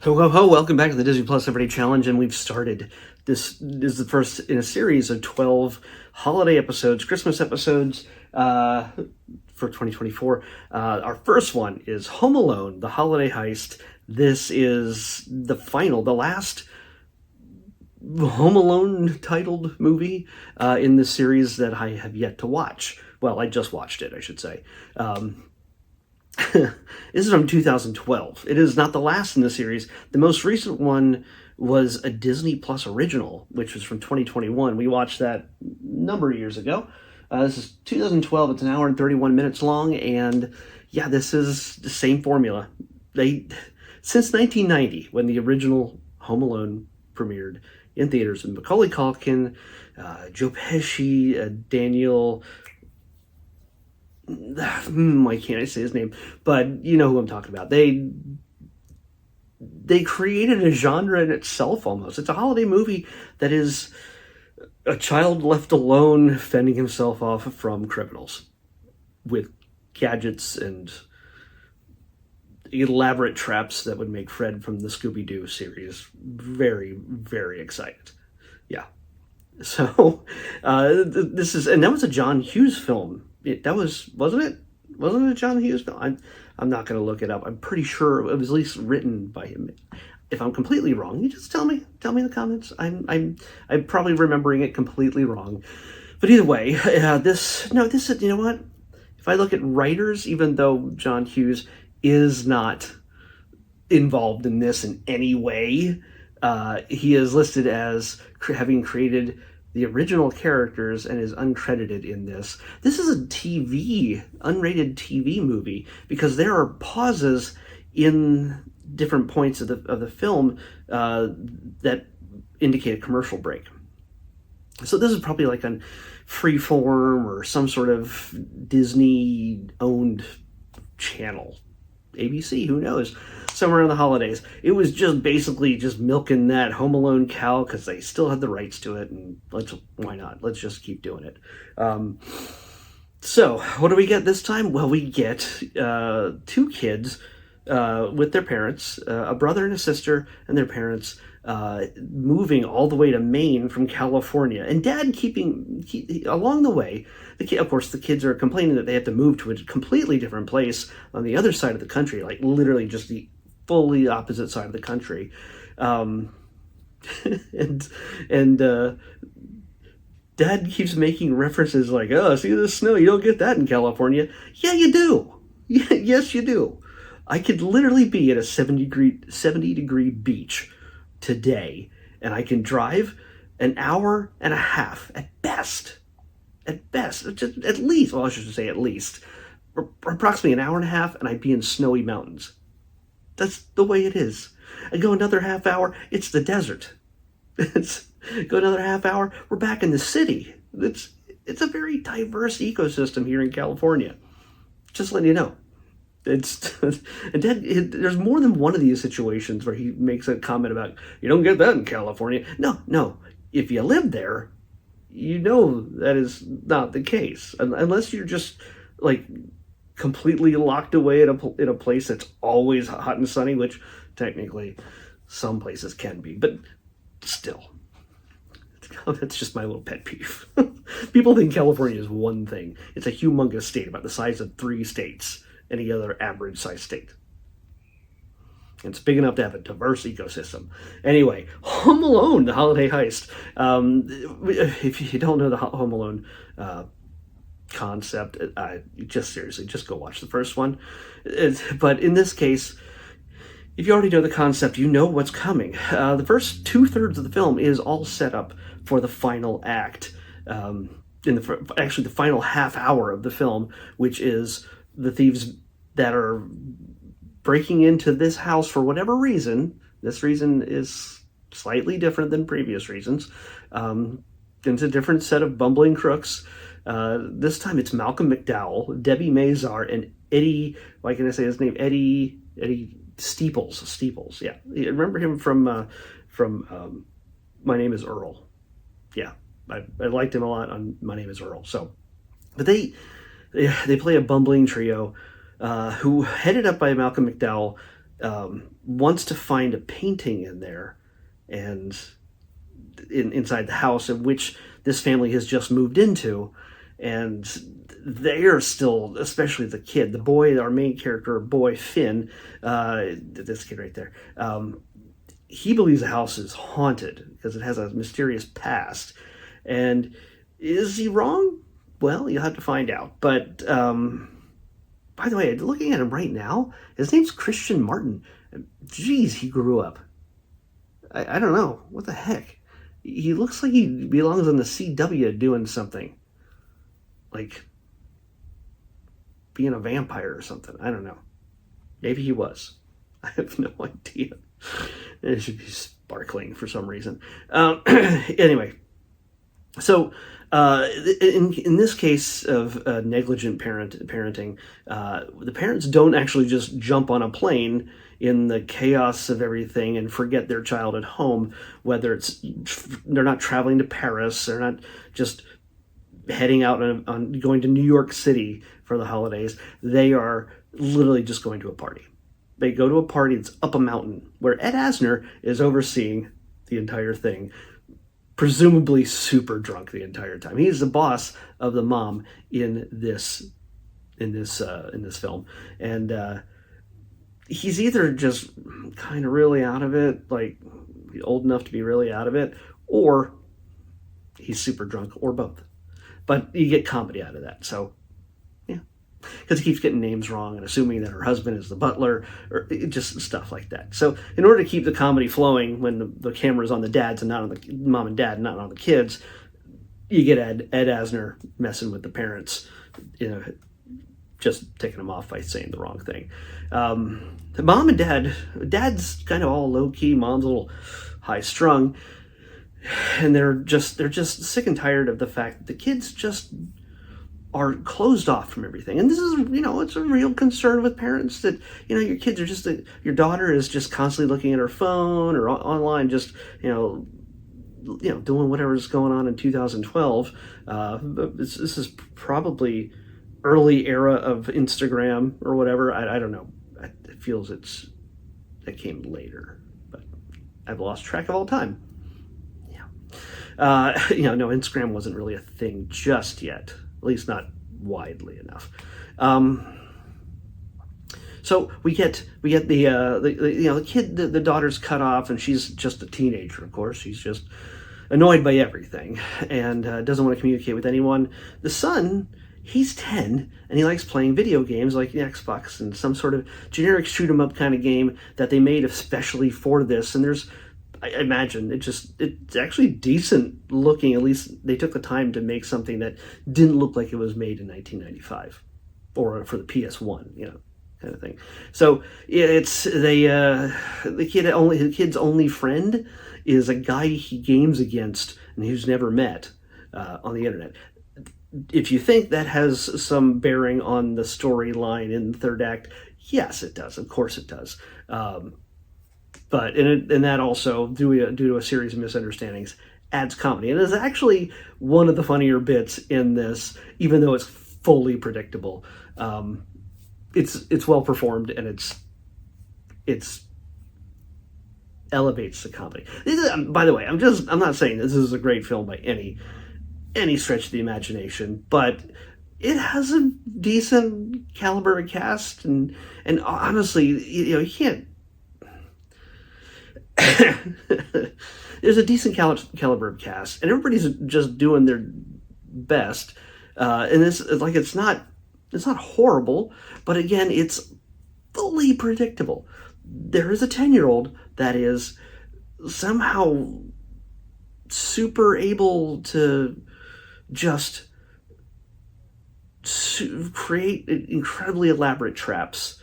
Ho ho ho, welcome back to the Disney Plus Everyday Challenge, and we've started. This is the first in a series of 12 holiday episodes, Christmas episodes for 2024. Our first one is Home Alone, the Holiday Heist. This is the last Home Alone titled movie in this series that I have yet to watch. Well, I just watched it, I should say. This is from 2012. It is not the last in the series. The most recent one was a Disney Plus original, which was from 2021. We watched that a number of years ago. This is 2012. It's an hour and 31 minutes long, and yeah, this is the same formula. Since 1990, when the original Home Alone premiered in theaters, with Macaulay Culkin, Joe Pesci, Daniel. Why can't I say his name? But you know who I'm talking about. They created a genre in itself almost. It's a holiday movie that is a child left alone fending himself off from criminals with gadgets and elaborate traps that would make Fred from the Scooby-Doo series very, very excited. Yeah. So this is, and that was a John Hughes film. Wasn't it a John Hughes film? I'm not going to look it up. I'm pretty sure it was at least written by him. If I'm completely wrong, you just tell me in the comments. I'm probably remembering it completely wrong. But either way, this is, you know what? If I look at writers, even though John Hughes is not involved in this in any way, he is listed as having created the original characters and is uncredited in this. This is a unrated TV movie, because there are pauses in different points of the film that indicate a commercial break. So this is probably like on Freeform or some sort of Disney-owned channel. ABC, who knows? Somewhere in the holidays. It was just basically just milking that Home Alone cow because they still had the rights to it, and why not? Let's just keep doing it. So what do we get this time? Well, we get two kids with their parents, a brother and a sister and their parents, moving all the way to Maine from California, and Dad along the way. Of course, the kids are complaining that they have to move to a completely different place on the other side of the country, like literally just the fully opposite side of the country. And Dad keeps making references like, oh, see this snow? You don't get that in California. Yeah, you do. Yes, you do. I could literally be at a 70 degree beach today, and I can drive an hour and a half at best, just at least, well, I should say at least, approximately an hour and a half, and I'd be in snowy mountains. That's the way it is. I go another half hour, it's the desert. Go another half hour, we're back in the city. It's a very diverse ecosystem here in California. Just letting you know. And there's more than one of these situations where he makes a comment about, you don't get that in California. No. If you live there, you know that is not the case. Unless you're just like completely locked away in a place that's always hot and sunny, which technically some places can be, but still. That's just my little pet peeve. People think California is one thing. It's a humongous state, about the size of 3 states. Any other average size state. It's big enough to have a diverse ecosystem. Anyway, Home Alone, the Holiday Heist. If you don't know the Home Alone concept, seriously, just go watch the first one. But in this case, if you already know the concept, you know what's coming. The first 2/3 of the film is all set up for the final act. Actually, the final half hour of the film, which is the thieves that are breaking into this house for whatever reason. This reason is slightly different than previous reasons. It's a different set of bumbling crooks. This time it's Malcolm McDowell, Debbie Mazar, and Eddie, why can I say his name? Eddie Steeples, yeah. You remember him from My Name is Earl. Yeah, I liked him a lot on My Name is Earl. So, but they play a bumbling trio who, headed up by Malcolm McDowell, wants to find a painting in there, and inside the house in which this family has just moved into, and they are still, especially the kid, the boy, our main character, boy Finn, this kid right there. He believes the house is haunted because it has a mysterious past. And is he wrong? Well, you'll have to find out. But by the way, looking at him right now, his name's Christian Martin. Geez, he grew up. I don't know. What the heck? He looks like he belongs on the CW doing something. Like being a vampire or something. I don't know. Maybe he was. I have no idea. It should be sparkling for some reason. Anyway, so in this case of negligent parenting, the parents don't actually just jump on a plane in the chaos of everything and forget their child at home. Whether it's they're not traveling to Paris, they're not just heading out on going to New York City for the holidays. They are literally just going to a party. They go to a party that's up a mountain where Ed Asner is overseeing the entire thing, presumably super drunk the entire time. He's the boss of the mom in this film, and he's either just kind of really out of it, like old enough to be really out of it, or he's super drunk, or both. But you get comedy out of that, so. Because he keeps getting names wrong and assuming that her husband is the butler, or just stuff like that. So in order to keep the comedy flowing when the camera's on the dads and not on the mom and dad, not on the kids, you get Ed Asner messing with the parents, just taking them off by saying the wrong thing. The mom and dad's kind of all low-key, mom's a little high-strung, and they're just sick and tired of the fact that the kids just are closed off from everything. And this is, it's a real concern with parents that, your kids are just, your daughter is just constantly looking at her phone or online, just, doing whatever's going on in 2012. This is probably early era of Instagram or whatever. I don't know. It feels it came later, but I've lost track of all time. Yeah. No, Instagram wasn't really a thing just yet. At least not widely enough. So we get the kid, the daughter's cut off, and she's just a teenager. Of course, she's just annoyed by everything and doesn't want to communicate with anyone. The son, he's 10, and he likes playing video games like the Xbox and some sort of generic shoot 'em up kind of game that they made especially for this. And I imagine it's actually decent looking. At least they took the time to make something that didn't look like it was made in 1995 or for the PS1, kind of thing. So it's the kid's only friend is a guy he games against and who's never met on the internet. If you think that has some bearing on the storyline in the third act, yes, it does. Of course it does. But and that also, due to a series of misunderstandings, adds comedy. And it's actually one of the funnier bits in this, even though it's fully predictable. It's well performed, and it's elevates the comedy. By the way, I'm not saying this is a great film by any stretch of the imagination, but it has a decent caliber of cast, and honestly, you can't. There's a decent caliber of cast, and everybody's just doing their best. And it's not horrible, but again, it's fully predictable. There is a 10-year-old that is somehow super able to just create incredibly elaborate traps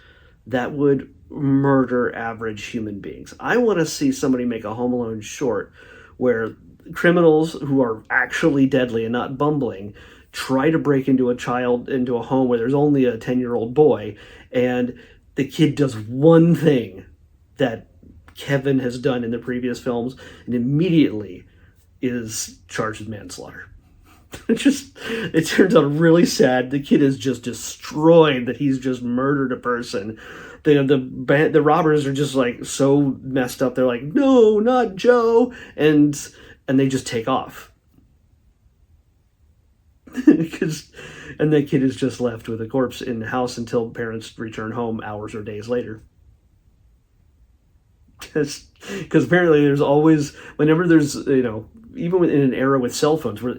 that would murder average human beings. I want to see somebody make a Home Alone short where criminals who are actually deadly and not bumbling try to break into a home where there's only a 10-year-old boy, and the kid does one thing that Kevin has done in the previous films and immediately is charged with manslaughter. It turns out really sad. The kid is just destroyed that he's just murdered a person. The robbers are just like so messed up. They're like, no, not Joe, and they just take off. Because and the kid is just left with a corpse in the house until parents return home hours or days later. Because apparently there's always, whenever there's, even in an era with cell phones, where,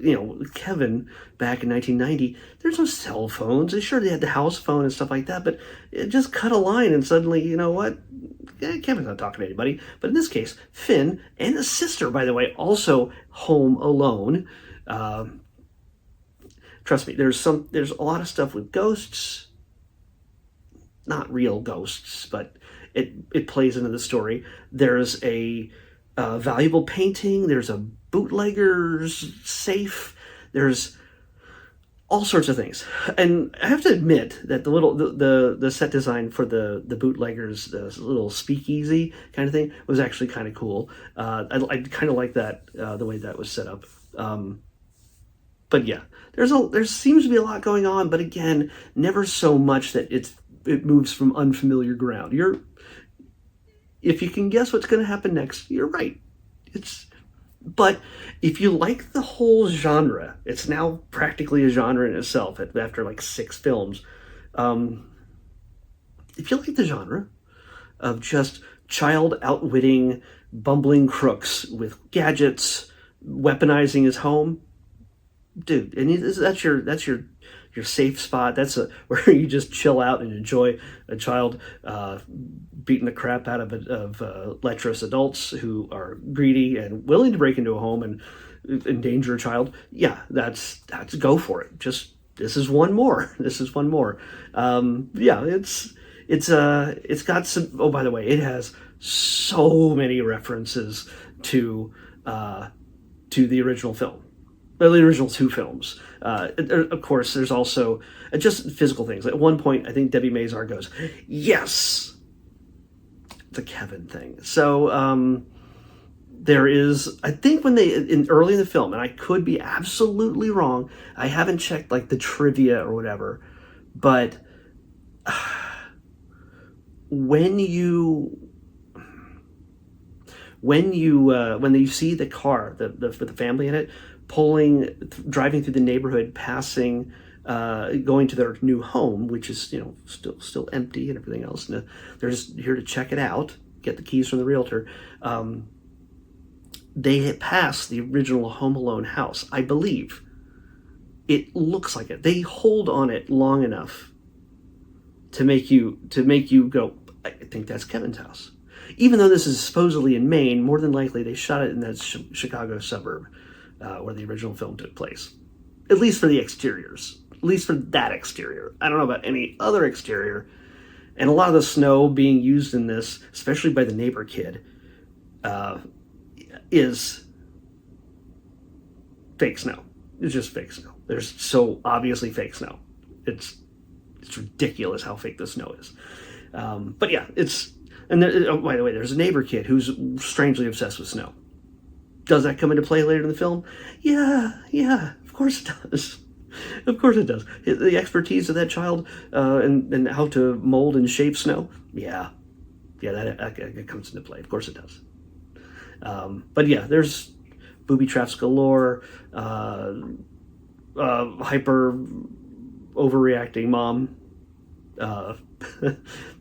Kevin, back in 1990, there's no cell phones. Sure, they had the house phone and stuff like that, but it just cut a line and suddenly, you know what? Kevin's not talking to anybody. But in this case, Finn and his sister, by the way, also home alone. Trust me, there's a lot of stuff with ghosts. Not real ghosts, but it plays into the story. There's a valuable painting. There's a bootlegger's safe. There's all sorts of things. And I have to admit that the set design for the bootleggers, the little speakeasy kind of thing, was actually kind of cool. I kind of like that, the way that was set up. But yeah, there seems to be a lot going on, but again, never so much that it moves from unfamiliar ground. If you can guess what's going to happen next, you're right. But if you like the whole genre, it's now practically a genre in itself after like 6 films. If you like the genre of just child outwitting bumbling crooks with gadgets, weaponizing his home, dude, and that's your safe spot. That's where you just chill out and enjoy a child beating the crap out of lecherous adults who are greedy and willing to break into a home and endanger a child. Yeah, that's go for it. Just this is one more. Yeah, it's got some. Oh, by the way, it has so many references to the original film. The original 2 films. Of course, there's also just physical things. At one point, I think Debbie Mazar goes, "Yes!" It's a Kevin thing. So there is, I think early in the film, and I could be absolutely wrong, I haven't checked like the trivia or whatever, but when you see the car, with the family in it, driving through the neighborhood, passing, going to their new home, which is still empty and everything else. And they're just here to check it out, get the keys from the realtor. They pass the original Home Alone house, I believe. It looks like it. They hold on it long enough to make you go, I think that's Kevin's house. Even though this is supposedly in Maine, more than likely they shot it in that Chicago suburb. Where the original film took place. At least for the exteriors. At least for that exterior. I don't know about any other exterior. And a lot of the snow being used in this, especially by the neighbor kid, is fake snow. It's just fake snow. There's so obviously fake snow. It's ridiculous how fake the snow is. But yeah, by the way, there's a neighbor kid who's strangely obsessed with snow. Does that come into play later in the film? Yeah, of course it does. Of course it does. The expertise of that child and how to mold and shape snow. Yeah, that comes into play. Of course it does. But yeah, there's booby traps galore, hyper overreacting mom.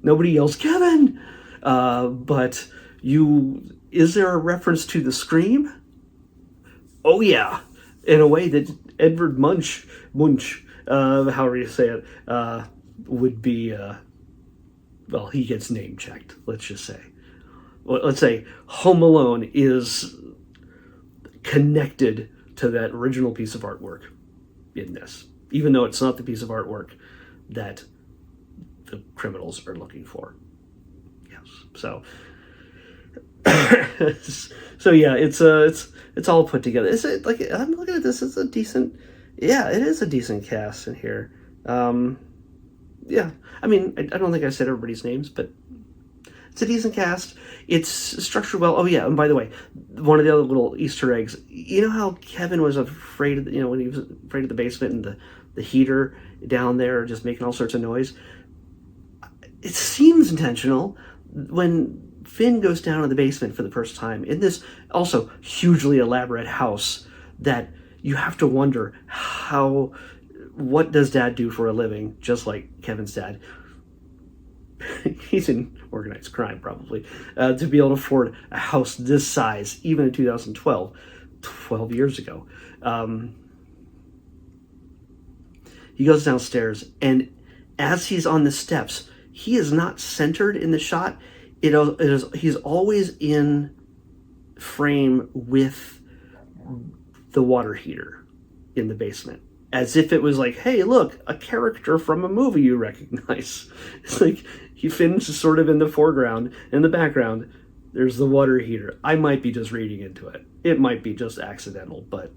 Nobody yells Kevin, but is there a reference to the Scream? Oh yeah, in a way that Edvard Munch, however you say it, would be. Well, he gets name checked. Let's just say. Let's say Home Alone is connected to that original piece of artwork in this, even though it's not the piece of artwork that the criminals are looking for. Yes, so. So yeah, it's all put together. Is it like, I'm looking at this? It's a decent. Yeah, it is a decent cast in here. Yeah, I mean, I don't think I said everybody's names, but It's a decent cast. It's structured well. Oh yeah, and by the way, one of the other little Easter eggs. You know how Kevin was afraid of, when he was afraid of the basement and the heater down there just making all sorts of noise. It seems intentional when Finn goes down in the basement for the first time in this also hugely elaborate house that you have to wonder what does Dad do for a living, just like Kevin's dad. He's in organized crime, probably, to be able to afford a house this size, even in 2012, 12 years ago. He goes downstairs, and as he's on the steps, he is not centered in the shot. He's always in frame with the water heater in the basement, as if it was like, hey, look, a character from a movie you recognize. It's like Finn's sort of in the foreground. In the background, there's the water heater. I might be just reading into it. It might be just accidental, but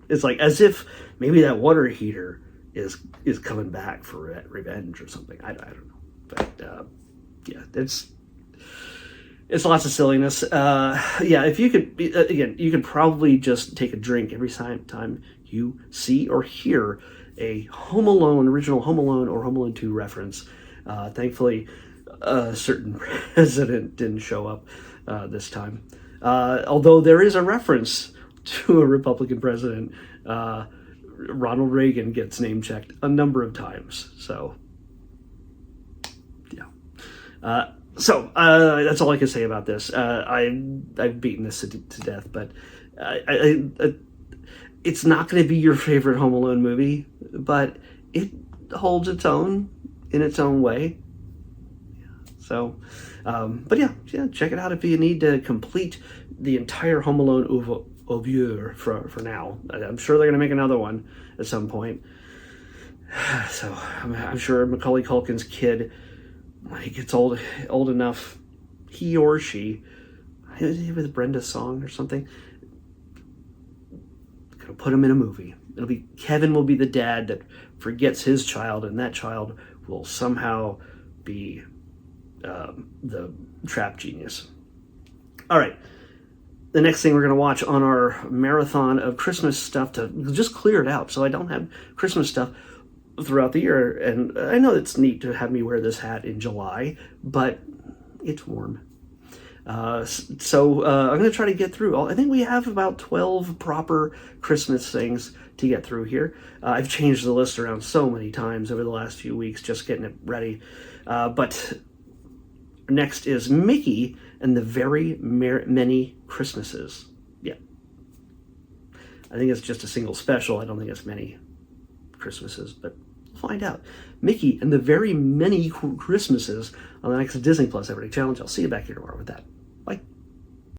it's like as if maybe that water heater is coming back for revenge or something. I don't know. But yeah, it's lots of silliness. Yeah, if you could, again, you could probably just take a drink every time you see or hear a Home Alone, original Home Alone or Home Alone 2 reference. Thankfully, a certain president didn't show up this time. Although there is a reference to a Republican president, Ronald Reagan gets name-checked a number of times. So, yeah. So that's all I can say about this. I've beaten this to death, but it's not going to be your favorite Home Alone movie, but it holds its own in its own way. So, but yeah, check it out if you need to complete the entire Home Alone oeuvre for now. I'm sure they're going to make another one at some point. So I'm sure Macaulay Culkin's kid, when he gets old enough, he or she, with Brenda Song or something, gonna put him in a movie. Kevin will be the dad that forgets his child, and that child will somehow be the trap genius. All right. The next thing we're going to watch on our marathon of Christmas stuff to just clear it out so I don't have Christmas stuff throughout the year. And I know it's neat to have me wear this hat in July, but it's warm. So I'm going to try to get through I think we have about 12 proper Christmas things to get through here. I've changed the list around so many times over the last few weeks, just getting it ready. But next is Mickey and the Very Many Christmases. Yeah. I think it's just a single special. I don't think it's many Christmases, but we'll find out. Mickey and the Very Many Christmases on the next Disney Plus Everyday Challenge. I'll see you back here tomorrow with that.